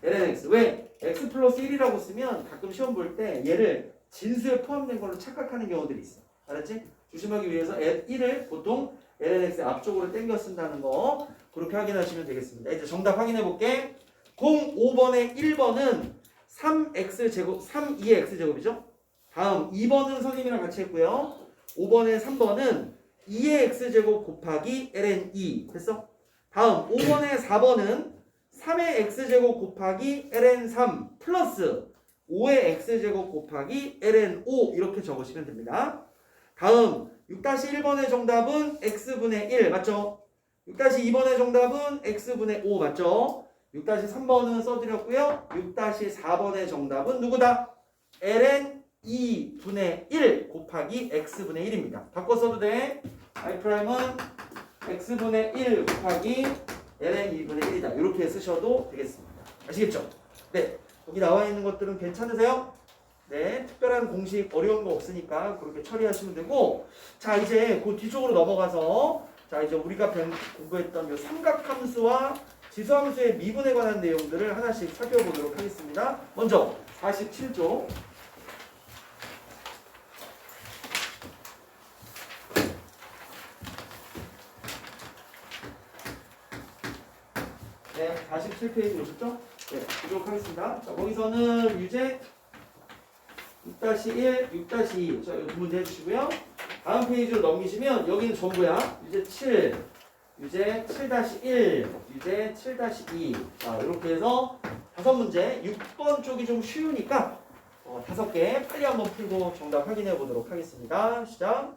lnx. 왜? x 플러스 1이라고 쓰면 가끔 시험 볼 때 얘를 진수에 포함된 걸로 착각하는 경우들이 있어. 알았지? 조심하기 위해서 1을 보통 lnx 앞쪽으로 당겨 쓴다는 거 그렇게 확인하시면 되겠습니다. 이제 정답 확인해 볼게. 05번에 1번은 3x제곱, 3, 2의 x제곱이죠? 다음 2번은 선생님이랑 같이 했고요. 5번에 3번은 2의 x제곱 곱하기 ln2 됐어? 다음 5번에 4번은 3의 x제곱 곱하기 ln3 플러스 5의 x제곱 곱하기 ln5 이렇게 적으시면 됩니다. 다음 6-1번의 정답은 x분의 1 맞죠? 6-2번의 정답은 x분의 5 맞죠? 6-3번은 써드렸고요. 6-4번의 정답은 누구다? ln 2분의 1 곱하기 x분의 1입니다. 바꿔 써도 돼. i'은 x분의 1 곱하기 ln 2분의 1이다. 이렇게 쓰셔도 되겠습니다. 아시겠죠? 네. 여기 나와 있는 것들은 괜찮으세요? 네. 특별한 공식 어려운 거 없으니까 그렇게 처리하시면 되고 자 이제 그 뒤쪽으로 넘어가서 자 이제 우리가 공부했던 이 삼각함수와 지수함수의 미분에 관한 내용들을 하나씩 살펴보도록 하겠습니다. 먼저 47조 네, 47페이지 오셨죠? 네, 보도록 하겠습니다. 자, 거기서는 유제 6-1, 6-2 자, 이 두 문제 해주시고요. 다음 페이지로 넘기시면 여기는 전부야. 유제 7, 유제 7-1, 유제 7-2 자, 이렇게 해서 5문제 6번 쪽이 좀 쉬우니까 5개 빨리 한번 풀고 정답 확인해 보도록 하겠습니다. 시작!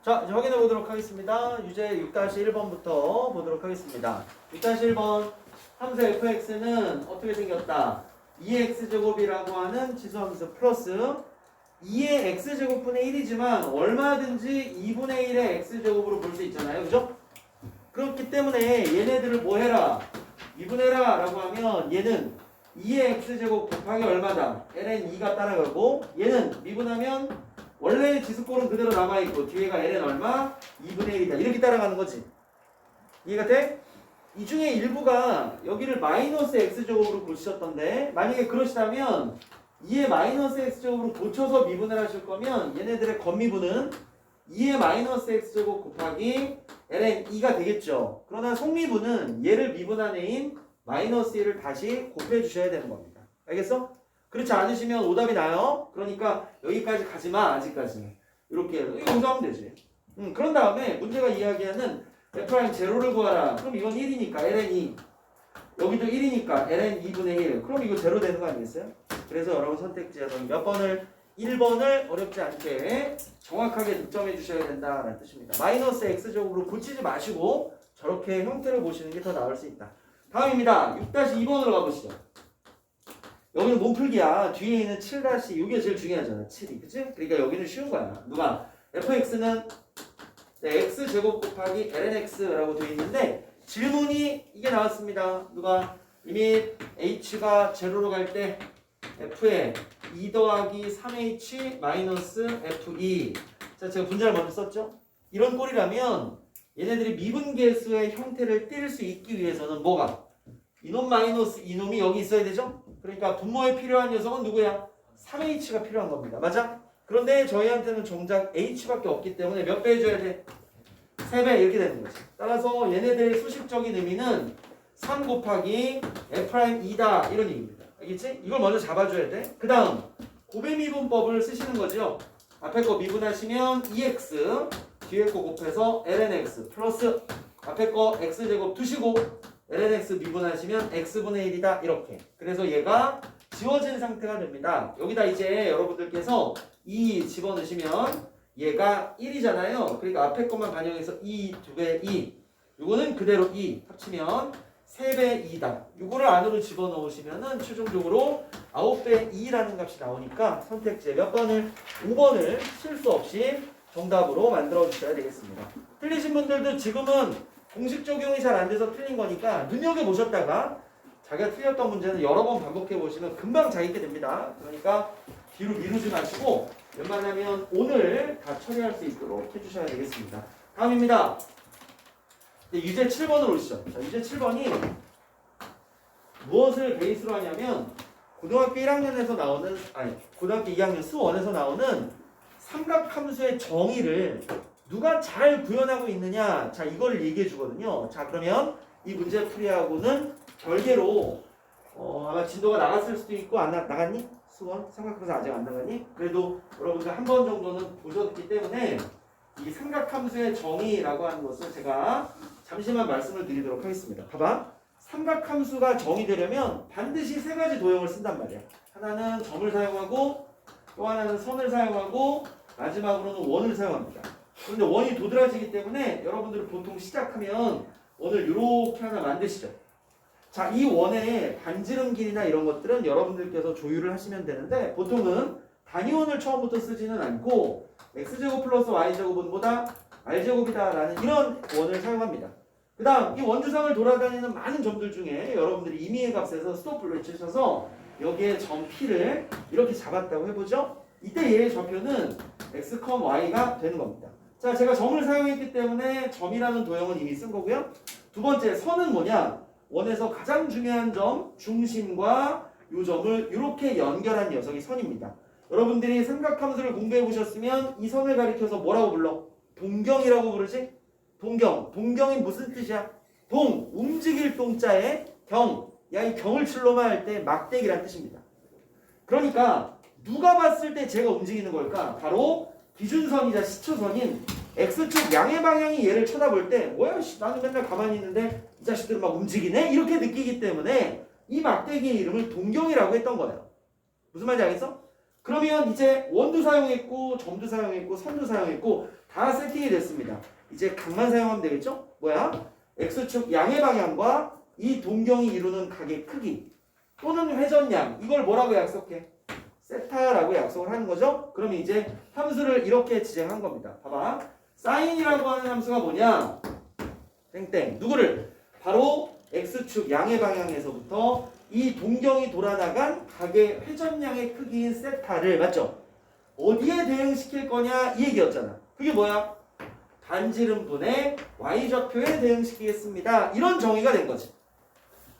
자, 이제 확인해 보도록 하겠습니다. 유제 6-1번부터 보도록 하겠습니다. 6-1번 함수 fx는 어떻게 생겼다? 2x제곱이라고 하는 지수함수 플러스 2의 x제곱분의 1이지만 얼마든지 2분의 1의 x제곱으로 볼 수 있잖아요. 그죠? 그렇기 때문에 얘네들을 뭐 해라? 미분해라 라고 하면 얘는 2의 x제곱 곱하기 얼마다? ln 2가 따라가고 얘는 미분하면 원래 지수꼴은 그대로 남아있고 뒤에가 ln 얼마? 2분의 1이다. 이렇게 따라가는 거지. 이해가 돼? 이 중에 일부가 여기를 마이너스 x제곱으로 고치셨던데 만약에 그러시다면 2의 마이너스 x제곱으로 고쳐서 미분을 하실 거면 얘네들의 겉미분은 2의 마이너스 x제곱 곱하기 ln 2가 되겠죠. 그러나 속미분은 얘를 미분한 애인 마이너스 1을 다시 곱해 주셔야 되는 겁니다. 알겠어? 그렇지 않으시면 오답이 나요. 그러니까 여기까지 가지마. 아직까지 이렇게 여기서 하면 되지. 그런 다음에 문제가 이야기하는 f' 제로를 구하라. 그럼 이건 1이니까 ln 2 여기도 1이니까 ln 2분의 1 그럼 이거 제로 되는 거 아니겠어요? 그래서 여러분 선택지에서 몇 번을 1번을 어렵지 않게 정확하게 득점해 주셔야 된다라는 뜻입니다. 마이너스 x제곱으로 고치지 마시고 저렇게 형태를 보시는 게 더 나을 수 있다. 다음입니다. 6-2번으로 가보시죠. 여기는 몸풀기야. 뒤에 있는 7- 이게 제일 중요하잖아. 7이. 그치? 그러니까 여기는 쉬운 거야. 누가? fx는 x제곱 곱하기 lnx라고 되어 있는데 질문이 이게 나왔습니다. 누가? 이미 h가 제로로 갈 때 f에 2 더하기 3h 마이너스 f2. 자, 제가 분자를 먼저 썼죠? 이런 꼴이라면 얘네들이 미분계수의 형태를 띌 수 있기 위해서는 뭐가? 이놈 마이너스 이놈이 여기 있어야 되죠? 그러니까 분모에 필요한 녀석은 누구야? 3h가 필요한 겁니다. 맞아? 그런데 저희한테는 정작 h밖에 없기 때문에 몇 배 해줘야 돼? 3배 이렇게 되는 거지. 따라서 얘네들의 수식적인 의미는 3 곱하기 f'2다 이런 얘기입니다. 알겠지? 이걸 먼저 잡아줘야 돼. 그 다음 고배미분법을 쓰시는 거죠. 앞에 거 미분하시면 2x 뒤에 거 곱해서 lnx 플러스 앞에 거 x제곱 두시고 lnx 미분하시면 x분의 1이다 이렇게. 그래서 얘가 지워진 상태가 됩니다. 여기다 이제 여러분들께서 2 집어넣으시면 얘가 1이잖아요. 그러니까 앞에 것만 반영해서 2, 2배 2 요거는 그대로 2 합치면 3배 2다. 요거를 안으로 집어넣으시면은 최종적으로 9배 2라는 값이 나오니까 선택지에 몇 번을 5번을 실수 없이 정답으로 만들어 주셔야 되겠습니다. 틀리신 분들도 지금은 공식 적용이 잘 안 돼서 틀린 거니까 눈여겨보셨다가 자기가 틀렸던 문제는 여러 번 반복해 보시면 금방 잘 있게 됩니다. 그러니까 뒤로 미루지 마시고 웬만하면 오늘 다 처리할 수 있도록 해주셔야 되겠습니다. 다음입니다. 유제 7번으로 오시죠. 자, 유제 7번이 무엇을 베이스로 하냐면 고등학교 1학년에서 나오는 고등학교 2학년 수1에서 나오는 삼각함수의 정의를 누가 잘 구현하고 있느냐, 자 이걸 얘기해 주거든요. 자 그러면 이 문제 풀이하고는 별개로 아마 진도가 나갔을 수도 있고 안 나갔니? 수원 삼각함수 아직 안 나갔니? 그래도 여러분들 한 번 정도는 보셨기 때문에 이 삼각함수의 정의라고 하는 것을 제가 잠시만 말씀을 드리도록 하겠습니다. 봐봐. 삼각함수가 정의되려면 반드시 세 가지 도형을 쓴단 말이야. 하나는 점을 사용하고 또 하나는 선을 사용하고 마지막으로는 원을 사용합니다. 그런데 원이 도드라지기 때문에 여러분들은 보통 시작하면 원을 이렇게 하나 만드시죠. 자, 이 원의 반지름 길이나 이런 것들은 여러분들께서 조율을 하시면 되는데 보통은 단위원을 처음부터 쓰지는 않고 x제곱 플러스 y제곱은 뭐다? r제곱이다 라는 이런 원을 사용합니다. 그 다음 이 원주상을 돌아다니는 많은 점들 중에 여러분들이 임의의 값에서 스톱을 외치셔서 여기에 점 P를 이렇게 잡았다고 해보죠. 이때 얘의 좌표는 x, y가 되는 겁니다. 자, 제가 점을 사용했기 때문에 점이라는 도형은 이미 쓴 거고요. 두 번째 선은 뭐냐? 원에서 가장 중요한 점 중심과 이 점을 이렇게 연결한 녀석이 선입니다. 여러분들이 삼각함수를 공부해 보셨으면 이 선을 가리켜서 뭐라고 불러? 동경이라고 부르지? 동경. 동경이 무슨 뜻이야? 동, 움직일 동자에 경. 야, 이 경을 칠로만 할 때 막대기란 뜻입니다. 그러니까 누가 봤을 때 제가 움직이는 걸까? 바로 기준선이자 시초선인 X축 양의 방향이 얘를 쳐다볼 때 뭐야 나는 맨날 가만히 있는데 이 자식들은 막 움직이네? 이렇게 느끼기 때문에 이 막대기의 이름을 동경이라고 했던 거예요. 무슨 말인지 알겠어? 그러면 이제 원도 사용했고 점도 사용했고 선도 사용했고 다 세팅이 됐습니다. 이제 각만 사용하면 되겠죠? 뭐야? X축 양의 방향과 이 동경이 이루는 각의 크기 또는 회전량 이걸 뭐라고 약속해? 세타라고 약속을 하는 거죠? 그러면 이제 함수를 이렇게 지정한 겁니다. 봐봐. 사인이라고 하는 함수가 뭐냐? 땡땡. 누구를? 바로 X축 양의 방향에서부터 이 동경이 돌아나간 각의 회전량의 크기인 세타를 맞죠? 어디에 대응시킬 거냐 이 얘기였잖아. 그게 뭐야? 반지름분의 y좌표에 대응시키겠습니다. 이런 정의가 된 거지.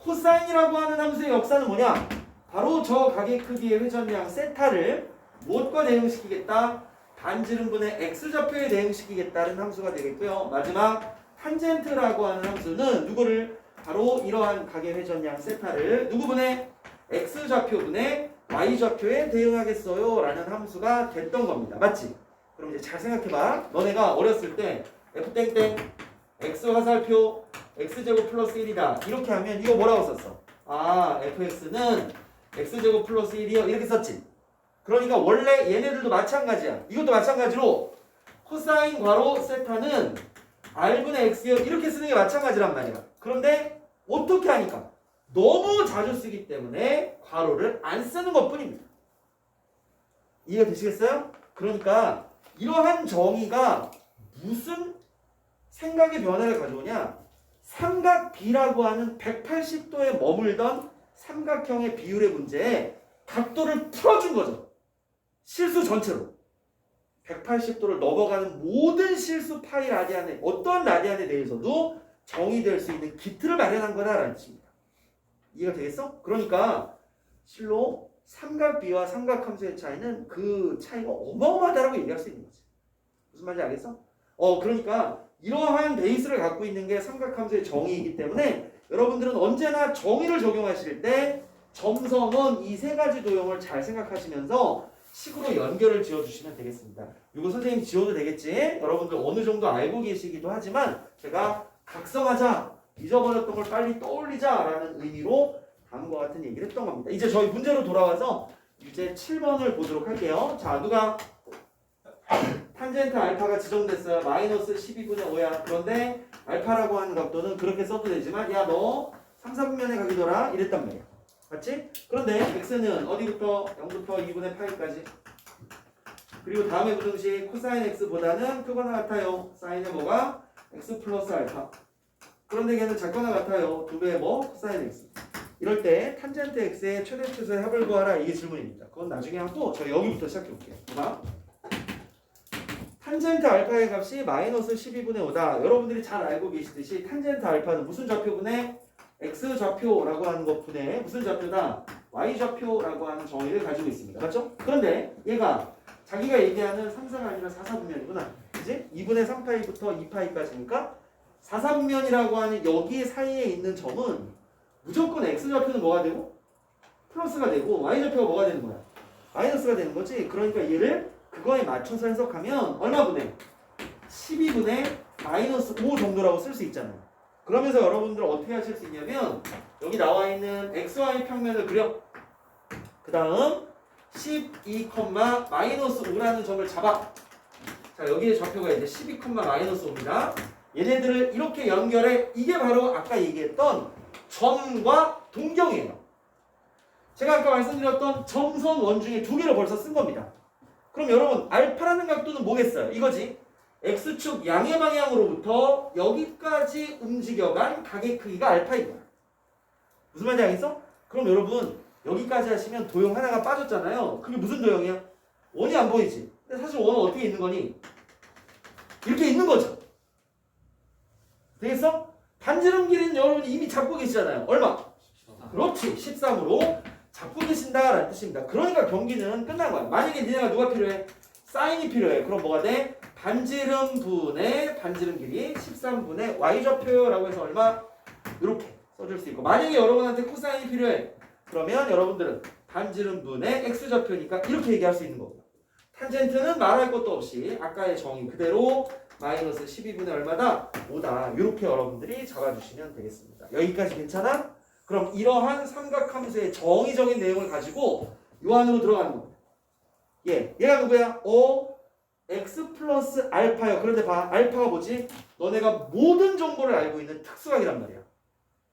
코사인이라고 하는 함수의 역사는 뭐냐? 바로 저 각의 크기의 회전량 세타를 무엇과 대응시키겠다? 반지름분의 x좌표에 대응시키겠다는 함수가 되겠고요. 마지막 탄젠트라고 하는 함수는 누구를? 바로 이러한 각의 회전량 세타를 누구분의 x좌표분의 y좌표에 대응하겠어요 라는 함수가 됐던 겁니다. 맞지? 그럼 이제 잘 생각해봐. 너네가 어렸을 때 f땡땡 x 화살표 x제곱 플러스 1이다 이렇게 하면 이거 뭐라고 썼어? 아 fx는 x제곱 플러스 1이요 이렇게 썼지. 그러니까 원래 얘네들도 마찬가지야. 이것도 마찬가지로 코사인 괄호 세타는 r분의 x요 이렇게 쓰는 게 마찬가지란 말이야. 그런데 어떻게 하니까? 너무 자주 쓰기 때문에 괄호를 안 쓰는 것 뿐입니다. 이해가 되시겠어요? 그러니까 이러한 정의가 무슨 생각의 변화를 가져오냐? 삼각 B라고 하는 180도에 머물던 삼각형의 비율의 문제에 각도를 풀어준 거죠. 실수 전체로. 180도를 넘어가는 모든 실수 파이 라디안에 어떤 라디안에 대해서도 정의될 수 있는 기틀을 마련한 거다라는 뜻입니다. 이해가 되겠어? 그러니까 실로 삼각비와 삼각함수의 차이는 그 차이가 어마어마하다라고 얘기할 수 있는 거지. 무슨 말인지 알겠어? 그러니까 이러한 베이스를 갖고 있는 게 삼각함수의 정의이기 때문에 여러분들은 언제나 정의를 적용하실 때 점성원 이 세 가지 도형을 잘 생각하시면서 식으로 연결을 지어주시면 되겠습니다. 이거 선생님 지어도 되겠지? 여러분들 어느 정도 알고 계시기도 하지만 제가 각성하자, 잊어버렸던 걸 빨리 떠올리자라는 의미로 다음과 같은 얘기를 했던 겁니다. 이제 저희 문제로 돌아와서 이제 7번을 보도록 할게요. 자, 누가 탄젠트 알파가 지정됐어요. 마이너스 12분의 5야. 그런데 알파라고 하는 각도는 그렇게 써도 되지만 야 너 3, 4분면에 가기더라 이랬단 말이야. 맞지? 그런데 x는 어디부터 0부터 2분의 파이까지 그리고 다음에 부등식 코사인 x보다는 크거나 같아요. 사인의 뭐가? x 플러스 알파. 그런데 걔는 작거나 같아요. 2배의 뭐? 코사인 x. 이럴 때 탄젠트 x의 최대 최소의 합을 구하라. 이게 질문입니다. 그건 나중에 하고 저 여기부터 시작해 볼게요. 봐봐. 탄젠트 알파의 값이 마이너스 12분의 5다. 여러분들이 잘 알고 계시듯이 탄젠트 알파는 무슨 좌표분의 x좌표라고 하는 것분의 무슨 좌표다? y좌표라고 하는 정의를 가지고 있습니다. 맞죠? 그런데 얘가 자기가 얘기하는 3사가 아니라 4사분면이구나. 그지? 2분의 3파이부터 2파이까지니까 4사분면이라고 하는 여기 사이에 있는 점은 무조건 x좌표는 뭐가 되고? 플러스가 되고 y좌표가 뭐가 되는 거야? 마이너스가 되는 거지. 그러니까 얘를 그거에 맞춰서 해석하면 얼마분의? 12분의 마이너스 5 정도라고 쓸 수 있잖아요. 그러면서 여러분들 어떻게 하실 수 있냐면 여기 나와 있는 xy 평면을 그려. 그 다음 12, 마이너스 5라는 점을 잡아. 자, 여기에 좌표가 이제 12, 마이너스 5입니다. 얘네들을 이렇게 연결해. 이게 바로 아까 얘기했던 점과 동경이에요. 제가 아까 말씀드렸던 점선 원중에 두 개를 벌써 쓴 겁니다. 그럼 여러분 알파라는 각도는 뭐겠어요? 이거지. x축 양의 방향으로부터 여기까지 움직여간 각의 크기가 알파인 거야. 무슨 말인지 알겠어? 그럼 여러분 여기까지 하시면 도형 하나가 빠졌잖아요. 그게 무슨 도형이야? 원이 안 보이지? 근데 사실 원은 어떻게 있는 거니? 이렇게 있는 거죠. 되겠어? 반지름 길이는 여러분이 이미 잡고 계시잖아요. 얼마? 그렇지. 13으로 잡고 계신다라는 뜻입니다. 그러니까 경기는 끝난 거야. 만약에 니네가 누가 필요해? 사인이 필요해. 그럼 뭐가 돼? 반지름 분의 반지름 길이 13분의 y좌표라고 해서 얼마? 이렇게 써줄 수 있고, 만약에 여러분한테 코사인이 필요해. 그러면 여러분들은 반지름 분의 x좌표니까 이렇게 얘기할 수 있는 거고요. 탄젠트는 말할 것도 없이 아까의 정의 그대로 마이너스 12분의 얼마다? 5다. 이렇게 여러분들이 잡아주시면 되겠습니다. 여기까지 괜찮아? 그럼 이러한 삼각함수의 정의적인 내용을 가지고 요 안으로 들어가는 겁니다. 얘가 누구야? x 플러스 알파요. 그런데 봐. 알파가 뭐지? 너네가 모든 정보를 알고 있는 특수각이란 말이야.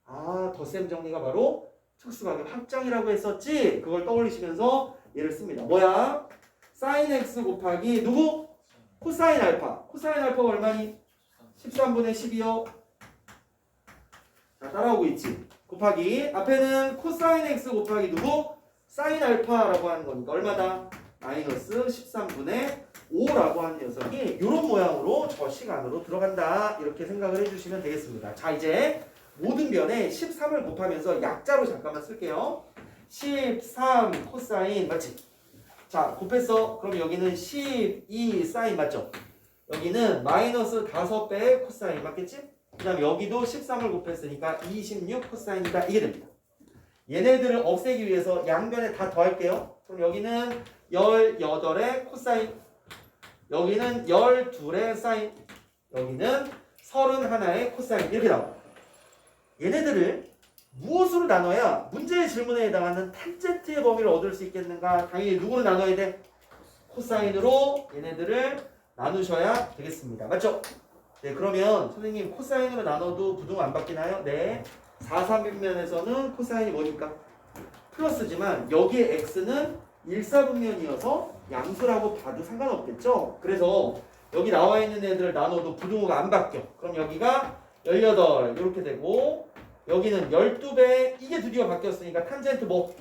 아, 덧셈 정리가 바로 특수각의 확장이라고 했었지? 그걸 떠올리시면서 얘를 씁니다. 뭐야? 사인 x 곱하기 누구? 코사인 알파. 코사인 알파가 얼마니? 13분의 12요. 자, 따라오고 있지. 곱하기 앞에는 코사인 x 곱하기 누구? 사인 알파라고 하는 거니까 얼마다? 마이너스 13분의 5라고 하는 녀석이 이런 모양으로 저 시간으로 들어간다. 이렇게 생각을 해주시면 되겠습니다. 자, 이제 모든 변에 13을 곱하면서 약자로 잠깐만 쓸게요. 13 코사인 맞지? 자, 곱했어. 그럼 여기는 12 사인 맞죠? 여기는 마이너스 5배 코사인 맞겠지? 그 다음 여기도 13을 곱했으니까 26 코사인이다. 이게 됩니다. 얘네들을 없애기 위해서 양변에 다 더할게요. 그럼 여기는 18의 코사인, 여기는 12의 사인, 여기는 31의 코사인 이렇게 나와. 얘네들을 무엇으로 나눠야 문제의 질문에 해당하는 탄젠트의 범위를 얻을 수 있겠는가? 당연히 누구로 나눠야 돼? 코사인으로 얘네들을 나누셔야 되겠습니다. 맞죠? 네, 그러면 선생님 코사인으로 나눠도 부등호 안 바뀌나요? 네. 4,3분면에서는 코사인이 뭐니까? 플러스지만 여기에 x는 1,4분면이어서 양수라고 봐도 상관없겠죠? 그래서 여기 나와 있는 애들을 나눠도 부등호가 안 바뀌어. 그럼 여기가 18 이렇게 되고 여기는 12배 이게 드디어 바뀌었으니까 탄젠트 뭐?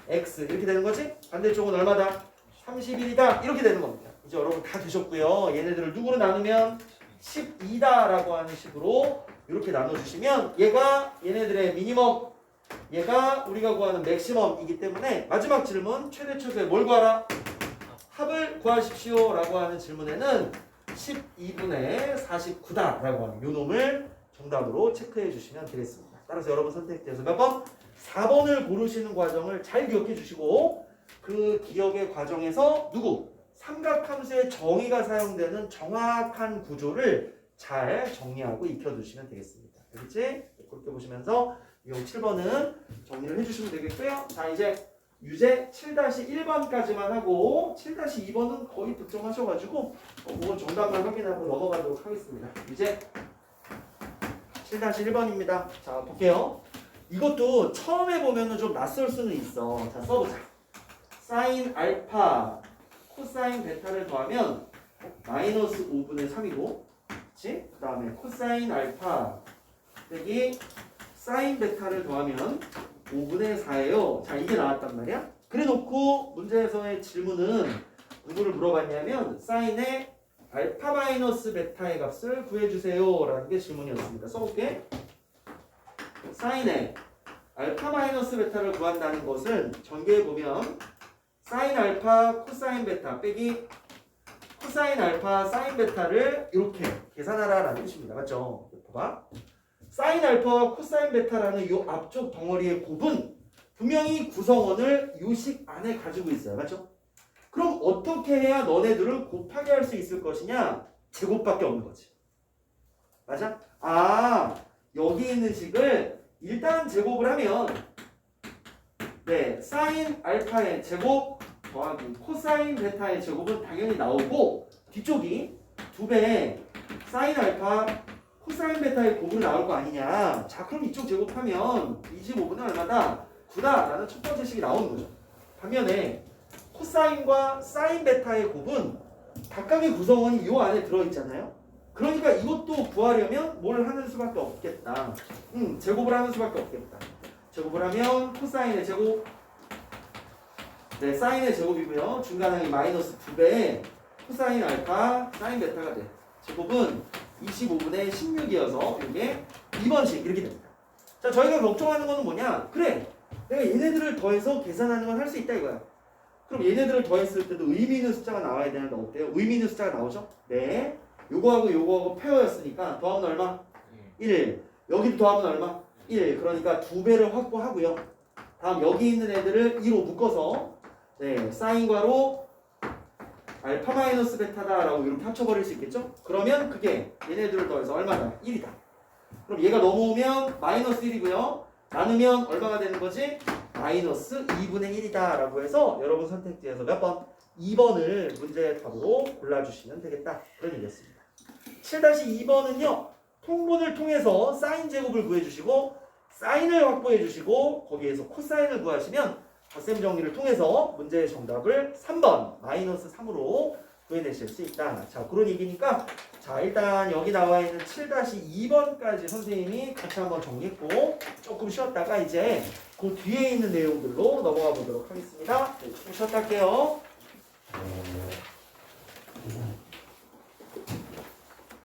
x 이렇게 되는 거지? 반대쪽은 얼마다? 31이다 이렇게 되는 겁니다. 이제 여러분 다 되셨고요. 얘네들을 누구로 나누면 12다라고 하는 식으로 이렇게 나눠주시면 얘가 얘네들의 미니멈, 얘가 우리가 구하는 맥시멈이기 때문에 마지막 질문 최대 최소의 뭘 구하라? 합을 구하십시오 라고 하는 질문에는 12분의 49다 라고 하는 요 놈을 정답으로 체크해 주시면 되겠습니다. 따라서 여러분 선택지에서 몇 번? 4번을 고르시는 과정을 잘 기억해 주시고 그 기억의 과정에서 누구? 삼각함수의 정의가 사용되는 정확한 구조를 잘 정리하고 익혀두시면 되겠습니다. 알겠지? 그렇게 보시면서 이 7번은 정리를 해주시면 되겠고요. 자, 이제 유제 7-1번까지만 하고 7-2번은 거의 득점하셔가지고 그건 정답만 확인하고 넘어가도록 하겠습니다. 이제 7-1번입니다. 자, 볼게요. 이것도 처음에 보면은 좀 낯설 수는 있어. 자, 써보자. 사인 알파 코사인 베타를 더하면 마이너스 5분의 3이고, 그치? 그 다음에 코사인 알파 빼기 사인 베타를 더하면 5분의 4예요. 자, 이게 나왔단 말이야. 그래 놓고 문제에서의 질문은 누구를 물어봤냐면 사인의 알파 마이너스 베타의 값을 구해주세요 라는 게 질문이었습니다. 써볼게. 사인의 알파 마이너스 베타를 구한다는 것은 전개해보면 사인 알파 코사인 베타 빼기 코사인 알파 사인 베타를 이렇게 계산하라 라는 뜻입니다. 맞죠? 봐봐. 사인 알파와 코사인 베타라는 이 앞쪽 덩어리의 곱은 분명히 구성원을 이 식 안에 가지고 있어요. 맞죠? 그럼 어떻게 해야 너네들을 곱하게 할 수 있을 것이냐? 제곱밖에 없는 거지. 맞아? 아, 여기 있는 식을 일단 제곱을 하면 네, 사인 알파의 제곱 더하기 코사인 베타의 제곱은 당연히 나오고 뒤쪽이 2배 사인 알파 코사인 베타의 곱으로 나올 거 아니냐. 자, 그럼 이쪽 제곱하면 25분의 얼마다? 9다 라는 첫 번째 식이 나오는 거죠. 반면에 코사인과 사인 베타의 곱은 각각의 구성원이 이 안에 들어있잖아요. 그러니까 이것도 구하려면 뭘 하는 수밖에 없겠다. 제곱을 하는 수밖에 없겠다. 제곱을 하면 코사인의 제곱, 네, 사인의 제곱이고요. 중간항이 마이너스 2배 코사인 알파 사인 베타가 돼. 제곱은 25분의 16이어서 이게 2번씩 이렇게 됩니다. 자, 저희가 걱정하는 거는 뭐냐? 그래, 내가 얘네들을 더해서 계산하는 건 할 수 있다 이거야. 그럼 얘네들을 더했을 때도 의미 있는 숫자가 나와야 되는데 어때요? 의미 있는 숫자가 나오죠? 네. 요거하고 요거하고 페어였으니까 더하면 얼마? 1. 여기도 더하면 얼마? 1. 그러니까 2배를 확보하고요. 다음 여기 있는 애들을 2로 묶어서 네, 사인과로 알파 마이너스 베타다 라고 이렇게 합쳐버릴 수 있겠죠? 그러면 그게 얘네들을 더해서 얼마다? 1이다. 그럼 얘가 넘어오면 마이너스 1이고요. 나누면 얼마가 되는 거지? 마이너스 2분의 1이다 라고 해서 여러분 선택지에서 몇 번? 2번을 문제 답으로 골라주시면 되겠다. 그런 얘기였습니다. 7-2번은요. 통분을 통해서 사인 제곱을 구해주시고 사인을 확보해주시고 거기에서 코사인을 구하시면 덧셈 정리를 통해서 문제의 정답을 3번 -3으로 구해내실 수 있다. 자, 그런 얘기니까 자, 일단 여기 나와 있는 7-2번까지 선생님이 같이 한번 정리했고 조금 쉬었다가 이제 그 뒤에 있는 내용들로 넘어가 보도록 하겠습니다. 네, 조금 쉬었다 할게요.